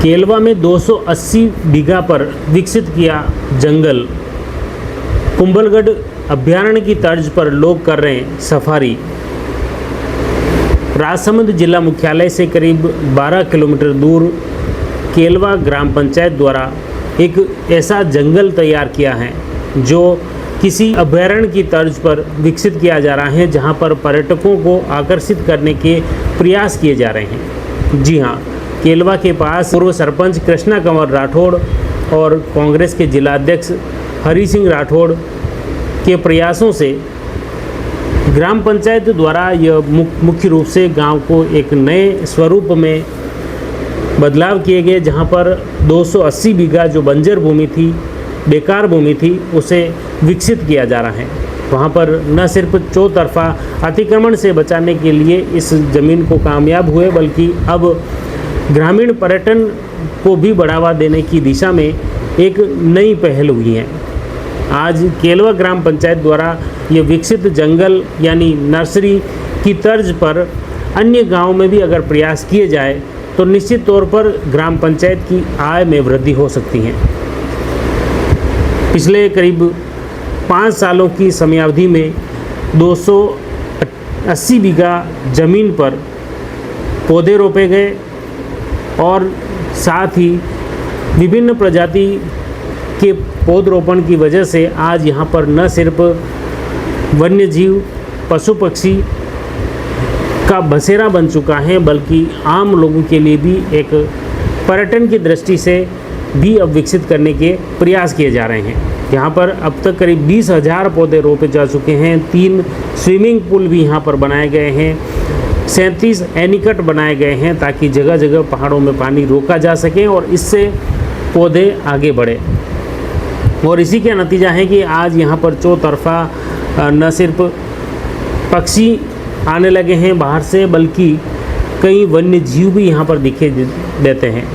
केलवा में 280 बीघा पर विकसित किया जंगल। कुंभलगढ़ अभयारण्य की तर्ज पर लोग कर रहे हैं सफारी। राजसमंद जिला मुख्यालय से करीब 12 किलोमीटर दूर केलवा ग्राम पंचायत द्वारा एक ऐसा जंगल तैयार किया है जो किसी अभयारण्य की तर्ज पर विकसित किया जा रहा है, जहां पर पर्यटकों को आकर्षित करने के प्रयास किए जा रहे हैं। जी हां, केलवा के पास पूर्व सरपंच कृष्णा कंवर राठौड़ और कांग्रेस के जिला अध्यक्ष हरि सिंह राठौड़ के प्रयासों से ग्राम पंचायत द्वारा यह मुख्य रूप से गांव को एक नए स्वरूप में बदलाव किए गए, जहां पर 280 बीघा जो बंजर भूमि थी, बेकार भूमि थी, उसे विकसित किया जा रहा है। वहां पर न सिर्फ चौतरफा अतिक्रमण से बचाने के लिए इस ज़मीन को कामयाब हुए, बल्कि अब ग्रामीण पर्यटन को भी बढ़ावा देने की दिशा में एक नई पहल हुई है। आज केलवा ग्राम पंचायत द्वारा ये विकसित जंगल यानी नर्सरी की तर्ज पर अन्य गांवों में भी अगर प्रयास किए जाए तो निश्चित तौर पर ग्राम पंचायत की आय में वृद्धि हो सकती है। पिछले करीब 5 सालों की समयावधि में 280 बीघा जमीन पर पौधे रोपे गए और साथ ही विभिन्न प्रजाति के पौधरोपण की वजह से आज यहाँ पर न सिर्फ वन्य जीव, पशु पक्षी का बसेरा बन चुका है, बल्कि आम लोगों के लिए भी एक पर्यटन की दृष्टि से भी अब विकसित करने के प्रयास किए जा रहे हैं। यहाँ पर अब तक करीब 20,000 पौधे रोपे जा चुके हैं। 3 स्विमिंग पूल भी यहाँ पर बनाए गए हैं। 37 एनीकट बनाए गए हैं ताकि जगह जगह पहाड़ों में पानी रोका जा सके और इससे पौधे आगे बढ़े। और इसी का नतीजा है कि आज यहाँ पर चौतरफा न सिर्फ पक्षी आने लगे हैं बाहर से, बल्कि कई वन्य जीव भी यहाँ पर दिखे देते हैं।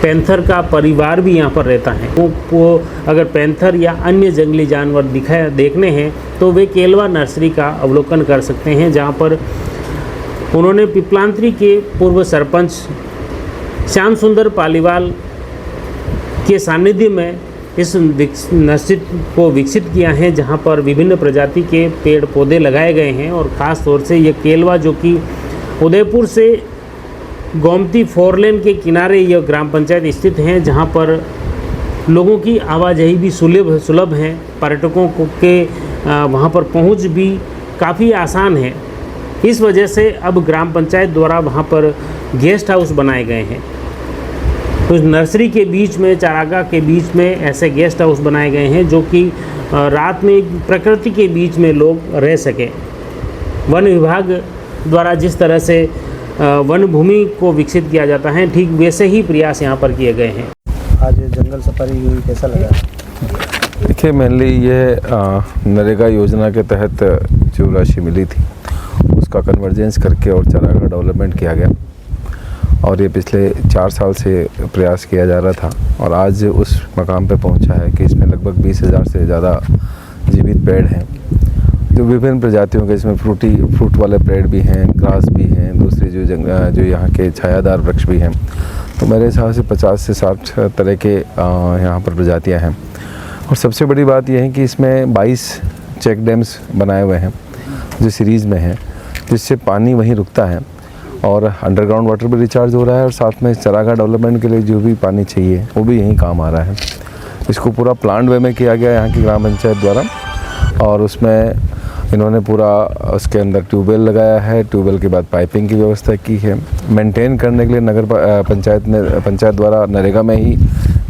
पैंथर का परिवार भी यहाँ पर रहता है। वो अगर पैंथर या अन्य जंगली जानवर देखने हैं तो वे केलवा नर्सरी का अवलोकन कर सकते हैं, जहाँ पर उन्होंने पिपलांत्री के पूर्व सरपंच श्याम सुंदर पालीवाल के सानिध्य में इस नर्सरी को विकसित किया है, जहां पर विभिन्न प्रजाति के पेड़ पौधे लगाए गए हैं। और ख़ास तौर से ये केलवा, जो कि उदयपुर से गोमती 4 लेन के किनारे यह ग्राम पंचायत स्थित है, जहां पर लोगों की आवाजाही भी सुलभ है, पर्यटकों के वहां पर पहुंच भी काफ़ी आसान है। इस वजह से अब ग्राम पंचायत द्वारा वहां पर गेस्ट हाउस बनाए गए हैं। तो नर्सरी के बीच में, चारागाह के बीच में ऐसे गेस्ट हाउस बनाए गए हैं जो कि रात में प्रकृति के बीच में लोग रह सकें। वन विभाग द्वारा जिस तरह से वन भूमि को विकसित किया जाता है, ठीक वैसे ही प्रयास यहाँ पर किए गए हैं। आज जंगल सफारी हुई, कैसा लगा? देखिए, मेनली ये नरेगा योजना के तहत जो राशि मिली थी उसका कन्वर्जेंस करके और चारागाह डेवलपमेंट किया गया, और ये पिछले 4 साल से प्रयास किया जा रहा था और आज उस मकाम पे पहुंचा है कि इसमें लगभग 20,000 से ज़्यादा जीवित पेड़ हैं, जो विभिन्न प्रजातियों के, इसमें फ्रूट वाले पेड़ भी हैं, ग्रास भी हैं, दूसरे जो यहाँ के छायादार वृक्ष भी हैं। तो मेरे हिसाब से 50 से 60 तरह के यहाँ पर प्रजातियाँ हैं। और सबसे बड़ी बात यह है कि इसमें 22 चेक डैम्स बनाए हुए हैं जो सीरीज़ में हैं, जिससे पानी वहीं रुकता है और अंडरग्राउंड वाटर भी रिचार्ज हो रहा है, और साथ में चारागाह डेवलपमेंट के लिए जो भी पानी चाहिए वो भी यहीं काम आ रहा है। इसको पूरा प्लान्ड वे में किया गया यहाँ की ग्राम पंचायत द्वारा, और उसमें इन्होंने पूरा उसके अंदर ट्यूबवेल लगाया है। ट्यूबवेल के बाद पाइपिंग की व्यवस्था की है। मेंटेन करने के लिए नगर पंचायत द्वारा नरेगा में ही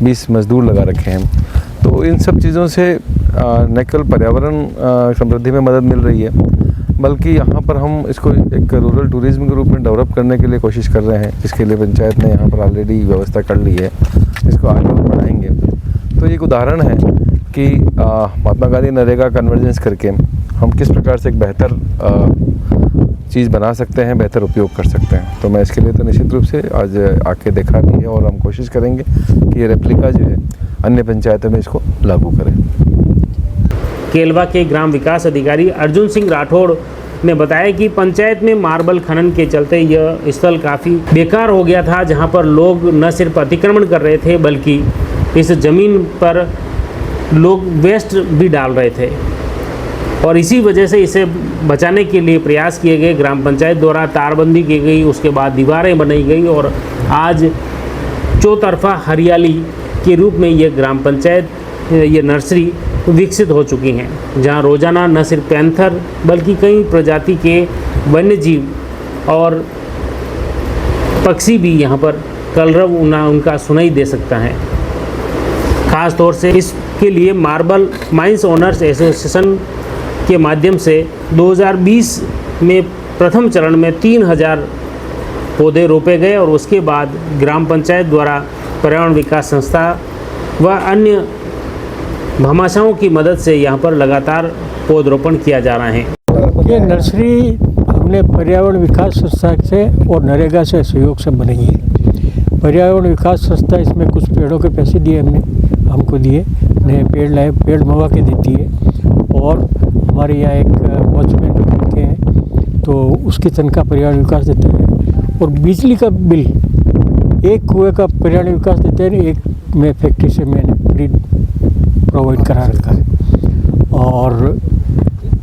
20 मजदूर लगा रखे हैं। तो इन सब चीज़ों से न केवल पर्यावरण समृद्धि में मदद मिल रही है, बल्कि यहाँ पर हम इसको एक रूरल टूरिज्म के रूप में डेवलप करने के लिए कोशिश कर रहे हैं। इसके लिए पंचायत ने यहाँ पर ऑलरेडी व्यवस्था कर ली है, इसको आगे और बढ़ाएंगे। तो ये एक उदाहरण है कि महात्मा गांधी नरेगा कन्वर्जेंस करके हम किस प्रकार से एक बेहतर चीज़ बना सकते हैं, बेहतर उपयोग कर सकते हैं। तो मैं इसके लिए तो निश्चित रूप से आज आके देखा भी है, और हम कोशिश करेंगे कि ये रेप्लिका जो है अन्य पंचायतों में इसको लागू करें। केलवा के ग्राम विकास अधिकारी अर्जुन सिंह राठौड़ ने बताया कि पंचायत में मार्बल खनन के चलते यह स्थल काफ़ी बेकार हो गया था, जहां पर लोग न सिर्फ अतिक्रमण कर रहे थे बल्कि इस ज़मीन पर लोग वेस्ट भी डाल रहे थे और इसी वजह से इसे बचाने के लिए प्रयास किए गए। ग्राम पंचायत द्वारा तारबंदी की गई, उसके बाद दीवारें बनाई गई और आज चौतरफा हरियाली के रूप में ये ग्राम पंचायत, ये नर्सरी विकसित हो चुकी हैं, जहां रोज़ाना न सिर्फ पैंथर बल्कि कई प्रजाति के वन्यजीव और पक्षी भी यहां पर कलरव उनका सुनाई दे सकता है। ख़ास तौर से इसके लिए मार्बल माइंस ओनर्स एसोसिएशन के माध्यम से 2020 में प्रथम चरण में 3000 पौधे रोपे गए और उसके बाद ग्राम पंचायत द्वारा पर्यावरण विकास संस्था व अन्य भामाशाहों की मदद से यहाँ पर लगातार पौधरोपण किया जा रहा है। ये नर्सरी हमने पर्यावरण विकास संस्था से और नरेगा से सहयोग से बनाई है। पर्यावरण विकास संस्था इसमें कुछ पेड़ों के पैसे दिए हमको दिए, नए पेड़ लाए, पेड़ मंगवा के देती है और हमारे यहाँ एक वॉचमैन रखे हैं तो उसकी तनख्वाह पर्यावरण विकास देता है और बिजली का बिल एक कुएँ का पर्यावरण विकास देते हैं, एक में फैक्ट्री से मैंने फ्री प्रोवाइड करा रखा है और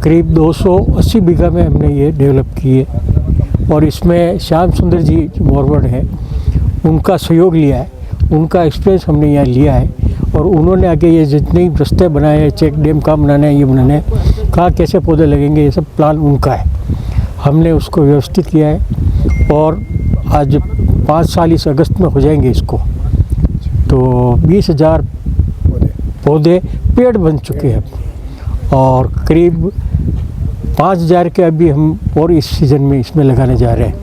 करीब 280 बीघा में हमने ये डेवलप की है और इसमें श्याम सुंदर जी मोरवड है, उनका सहयोग लिया है, उनका एक्सपीरियंस हमने यहाँ लिया है और उन्होंने आगे ये जितने रास्ते बनाए हैं, चेक डैम कहाँ बनाना है, ये बनाना है, कहाँ कैसे पौधे लगेंगे, ये सब प्लान उनका है। हमने उसको व्यवस्थित किया है और आज 5 साल इस अगस्त में हो जाएंगे इसको, तो 20,000 पौधे पेड़ बन चुके हैं और करीब 5,000 के अभी हम और इस सीज़न में इसमें लगाने जा रहे हैं।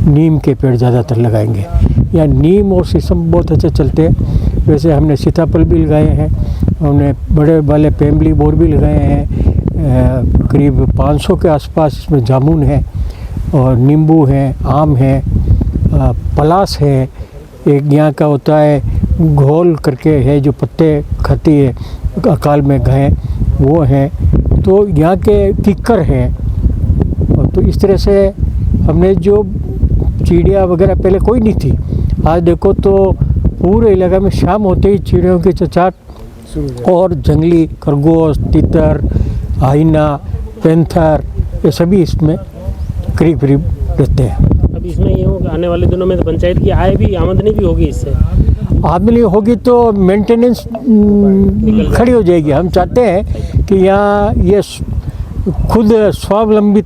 नीम के पेड़ ज़्यादातर लगाएंगे, यहाँ नीम और शीशम बहुत अच्छे चलते हैं। वैसे हमने सीताफल भी लगाए हैं, हमने बड़े वाले पेम्बली बोर भी लगाए हैं, करीब 500 के आसपास इसमें जामुन है और नींबू है, आम है, पलास है, एक यहाँ का होता है घोल करके है जो पत्ते खाती है अकाल में गाय, वो है, तो यहाँ के किक्कर हैं। तो इस तरह से हमने जो चिड़िया वगैरह पहले कोई नहीं थी, आज देखो तो पूरे इलाके में शाम होते ही चिड़ियों की चहचहाट और जंगली खरगोश, तीतर, हाइना, पैंथर, ये सभी इसमें करीब करीब रहते हैं। अब इसमें ये होगा आने वाले दिनों में तो पंचायत की आमदनी भी होगी, इससे आमदनी होगी तो मेंटेनेंस खड़ी हो जाएगी। हम चाहते हैं कि यहाँ ये खुद स्वावलंबी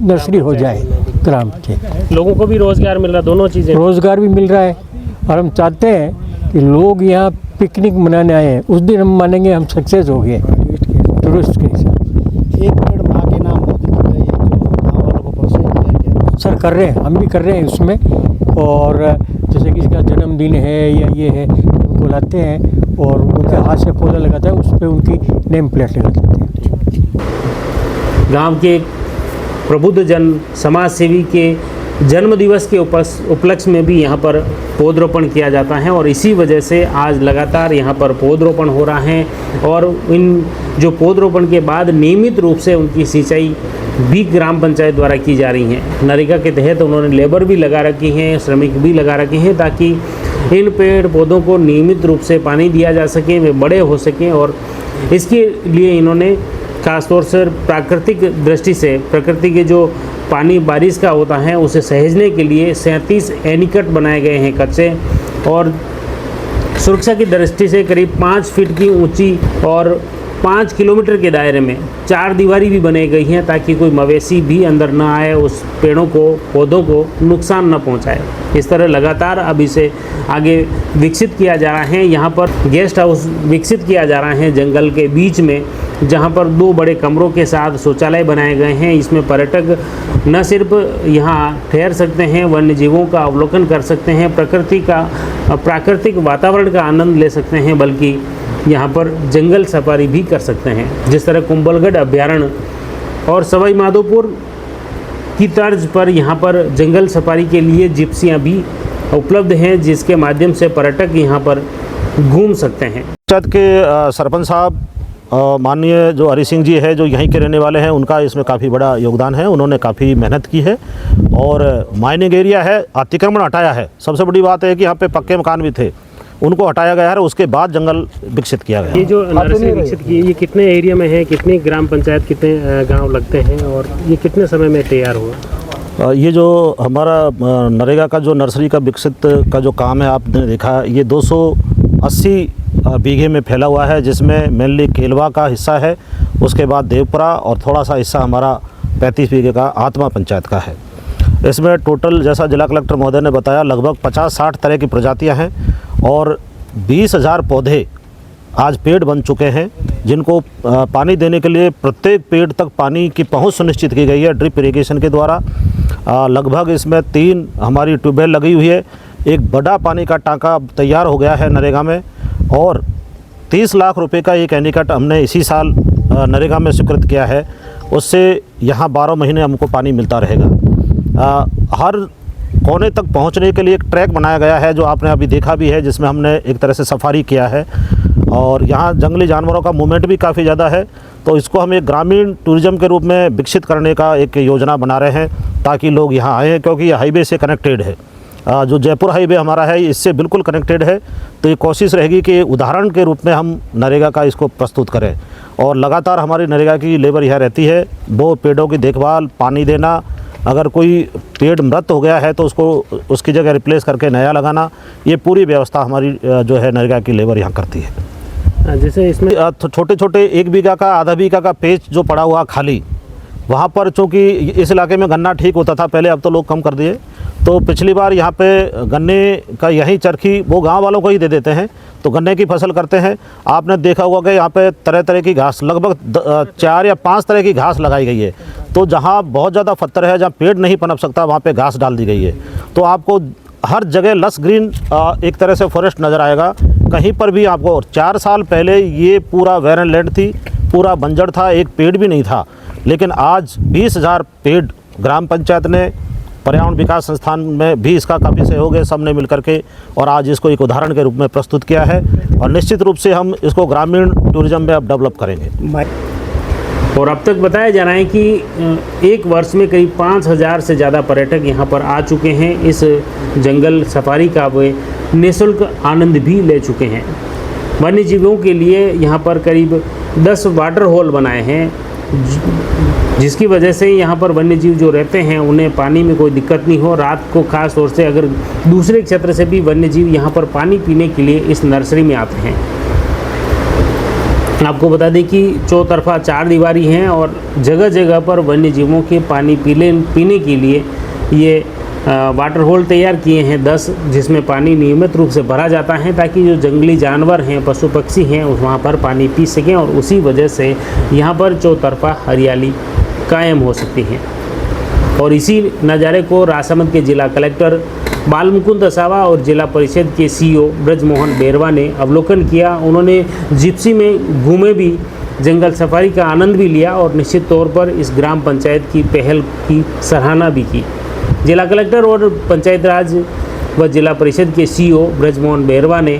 नर्सरी हो जाए ग्राम पंचायत। लोगों को भी रोज़गार मिल रहा, दोनों चीज़ें, रोज़गार भी मिल रहा है और हम चाहते हैं कि लोग यहाँ पिकनिक मनाने आए हैं, उस दिन हम मानेंगे हम सक्सेस हो गए टूरिस्ट के हिसाब। एक पेड़ माँ के नाम मोदी जी का ये जो गाँव वालों को प्रोत्साहित किया गया सर कर रहे हैं, हम भी कर रहे हैं उसमें, और जैसे किसी का जन्मदिन है या ये है उनको लाते हैं और उनके हाथ से पौधा लगाता है, उस पर उनकी नेम प्लेट लगा देते हैं। गांव के प्रबुद्ध जन समाज सेवी के जन्म दिवस के उपलक्ष्य में भी यहाँ पर पौधरोपण किया जाता है और इसी वजह से आज लगातार यहाँ पर पौधरोपण हो रहा है और इन जो पौधरोपण के बाद नियमित रूप से उनकी सिंचाई भी ग्राम पंचायत द्वारा की जा रही है। नरेगा के तहत उन्होंने लेबर भी लगा रखी हैं, श्रमिक भी लगा रखे हैं ताकि इन पेड़ पौधों को नियमित रूप से पानी दिया जा सके, वे बड़े हो सकें और इसके लिए इन्होंने खासतौर से प्राकृतिक दृष्टि से प्रकृति के जो पानी बारिश का होता है उसे सहेजने के लिए 37 एनीकट बनाए गए हैं कच्चे और सुरक्षा की दृष्टि से करीब 5 फीट की ऊंची और 5 किलोमीटर के दायरे में 4 दीवारी भी बनाई गई हैं ताकि कोई मवेशी भी अंदर ना आए, उस पेड़ों को पौधों को नुकसान न पहुंचाए। इस तरह लगातार अब इसे आगे विकसित किया जा रहा है। यहाँ पर गेस्ट हाउस विकसित किया जा रहा है जंगल के बीच में, जहाँ पर 2 बड़े कमरों के साथ शौचालय बनाए गए हैं। इसमें पर्यटक न सिर्फ यहाँ ठहर सकते हैं, वन्य जीवों का अवलोकन कर सकते हैं, प्राकृतिक वातावरण का आनंद ले सकते हैं, बल्कि यहाँ पर जंगल सफारी भी कर सकते हैं। जिस तरह कुंभलगढ़ अभ्यारण्य और सवाई माधोपुर की तर्ज पर यहाँ पर जंगल सफारी के लिए जिप्सियाँ भी उपलब्ध हैं, जिसके माध्यम से पर्यटक यहाँ पर घूम सकते हैं। पंचायत के सरपंच साहब माननीय जो हरि सिंह जी है जो यहीं के रहने वाले हैं, उनका इसमें काफ़ी बड़ा योगदान है। उन्होंने काफ़ी मेहनत की है और माइनिंग एरिया है, अतिक्रमण हटाया है। सबसे बड़ी बात है कि यहाँ पे पक्के मकान भी थे, उनको हटाया गया है और उसके बाद जंगल विकसित किया गया। ये जो नर्सरी विकसित की ये कितने एरिया में है, कितनी ग्राम पंचायत, कितने गांव लगते हैं और ये कितने समय में तैयार हुआ? ये जो हमारा नरेगा का जो नर्सरी का विकसित का जो काम है, आपने देखा ये 280 बीघे में फैला हुआ है, जिसमें मेनली केलवा का हिस्सा है, उसके बाद देवपुरा और थोड़ा सा हिस्सा हमारा 35 बीघे का आत्मा पंचायत का है। इसमें टोटल जैसा जिला कलेक्टर महोदय ने बताया लगभग 50-60 तरह की प्रजातियां हैं और 20,000 पौधे आज पेड़ बन चुके हैं, जिनको पानी देने के लिए प्रत्येक पेड़ तक पानी की पहुंच सुनिश्चित की गई है ड्रिप इरिगेशन के द्वारा। लगभग इसमें 3 हमारी ट्यूबवेल लगी हुई है, एक बड़ा पानी का टांका तैयार हो गया है नरेगा में और 30 लाख रुपए का एक एनीकट हमने इसी साल नरेगा में स्वीकृत किया है। उससे यहाँ 12 महीने हमको पानी मिलता रहेगा। हर कोने तक पहुँचने के लिए एक ट्रैक बनाया गया है जो आपने अभी देखा भी है, जिसमें हमने एक तरह से सफारी किया है और यहाँ जंगली जानवरों का मूवमेंट भी काफ़ी ज़्यादा है। तो इसको हम एक ग्रामीण टूरिज़्म के रूप में विकसित करने का एक योजना बना रहे हैं ताकि लोग यहाँ आएँ, क्योंकि ये हाईवे से कनेक्टेड है। जो जयपुर हाईवे हमारा है इससे बिल्कुल कनेक्टेड है। तो ये कोशिश रहेगी कि उदाहरण के रूप में हम नरेगा का इसको प्रस्तुत करें और लगातार हमारी नरेगा की लेबर यहाँ रहती है। वो पेड़ों की देखभाल, पानी देना, अगर कोई पेड़ मृत हो गया है तो उसको उसकी जगह रिप्लेस करके नया लगाना, ये पूरी व्यवस्था हमारी जो है नरेगा की लेबर यहाँ करती है। जैसे इसमें छोटे छोटे 1 बीघा का, आधा बीघा का पेच जो पड़ा हुआ खाली, वहाँ पर चूँकि इस इलाके में गन्ना ठीक होता था पहले, अब तो लोग कम कर दिए। तो पिछली बार यहाँ पे गन्ने का यही चरखी वो गांव वालों को ही दे देते हैं, तो गन्ने की फसल करते हैं। आपने देखा होगा कि यहाँ पे तरह तरह की घास, लगभग 4 या 5 तरह की घास लगाई गई है। तो जहाँ बहुत ज़्यादा पत्थर है, जहाँ पेड़ नहीं पनप सकता, वहाँ पे घास डाल दी गई है। तो आपको हर जगह लस ग्रीन एक तरह से फॉरेस्ट नज़र आएगा कहीं पर भी आपको। 4 साल पहले ये पूरा वेरन लैंड थी, पूरा बंजर था, एक पेड़ भी नहीं था। लेकिन आज 20,000 पेड़ ग्राम पंचायत ने, पर्यावरण विकास संस्थान में भी इसका काफ़ी सहयोग है, सबने मिलकर के, और आज इसको एक उदाहरण के रूप में प्रस्तुत किया है और निश्चित रूप से हम इसको ग्रामीण टूरिज्म में अब डेवलप करेंगे। और अब तक बताया जा रहा है कि एक वर्ष में करीब 5,000 से ज़्यादा पर्यटक यहाँ पर आ चुके हैं। इस जंगल सफारी का वे निःशुल्क आनंद भी ले चुके हैं। वन्य जीवों के लिए यहाँ पर करीब 10 वाटर होल बनाए हैं, जिसकी वजह से यहाँ पर वन्य जीव जो रहते हैं उन्हें पानी में कोई दिक्कत नहीं हो। रात को खास तौर से अगर दूसरे क्षेत्र से भी वन्य जीव यहाँ पर पानी पीने के लिए इस नर्सरी में आते हैं। आपको बता दें कि चौतरफा 4 दीवारी हैं और जगह जगह पर वन्य जीवों के पानी पीने के लिए ये वाटर होल तैयार किए हैं 10, जिसमें पानी नियमित रूप से भरा जाता है ताकि जो जंगली जानवर हैं, पशु पक्षी हैं, वहाँ पर पानी पी सकें और उसी वजह से यहाँ पर चौतरफा हरियाली कायम हो सकती है। और इसी नज़ारे को राजसमंद के जिला कलेक्टर बालमुकुंद असावा और जिला परिषद के सीईओ ब्रजमोहन बेरवा ने अवलोकन किया। उन्होंने जिप्सी में घूमे भी, जंगल सफारी का आनंद भी लिया और निश्चित तौर पर इस ग्राम पंचायत की पहल की सराहना भी की। जिला कलेक्टर और पंचायत राज व जिला परिषद के सीईओ ब्रजमोहन बेरवा ने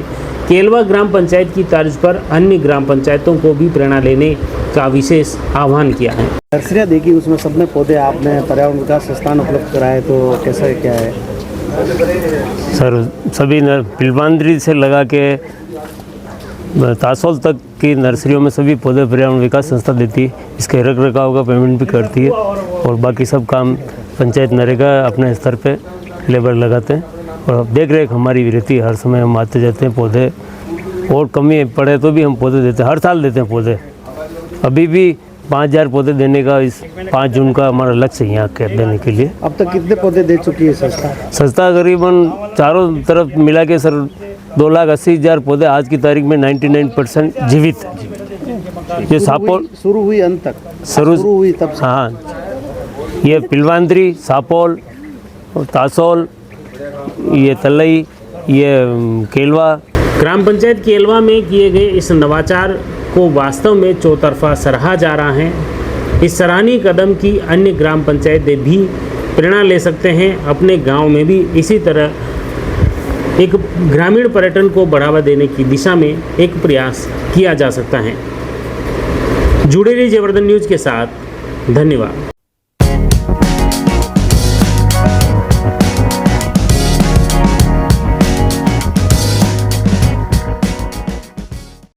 केलवा ग्राम पंचायत की तर्ज पर अन्य ग्राम पंचायतों को भी प्रेरणा लेने का विशेष आह्वान किया है। नर्सरियाँ देखी, उसमें सब में पौधे आपने पर्यावरण विकास संस्थान उपलब्ध कराए, तो कैसा क्या है सर? सभी पिलवांद्री से लगा के तासोल तक की नर्सरियों में सभी पौधे पर्यावरण विकास संस्था देती है। इसके रख रखाव का पेमेंट भी करती है और बाकी सब काम पंचायत नरेगा अपने स्तर पे लेबर लगाते हैं और देख रेख हमारी भी रहती है। हर समय हम आते जाते हैं, पौधे और कमी पड़े तो भी हम पौधे देते हैं, हर साल देते हैं पौधे। अभी भी 5,000 पौधे देने का इस 5 जून का हमारा लक्ष्य है यहाँ के देने के लिए। अब तक कितने पौधे दे चुकी है संस्था? संस्था करीबन चारों तरफ मिला के सर 2,80,000 पौधे आज की तारीख में 99% जीवित है। ये सापोल शुरू हुई अंत तक शुरू हुई तब से? हाँ, ये पिलवांद्री, सापोल, तासोल, ये तलई, ये केलवा। ग्राम पंचायत केलवा में किए गए इस नवाचार को वास्तव में चौतरफा सराहा जा रहा है। इस सराहनीय कदम की अन्य ग्राम पंचायतें भी प्रेरणा ले सकते हैं। अपने गांव में भी इसी तरह एक ग्रामीण पर्यटन को बढ़ावा देने की दिशा में एक प्रयास किया जा सकता है। जुड़े रहिए जयवर्धन न्यूज़ के साथ। धन्यवाद।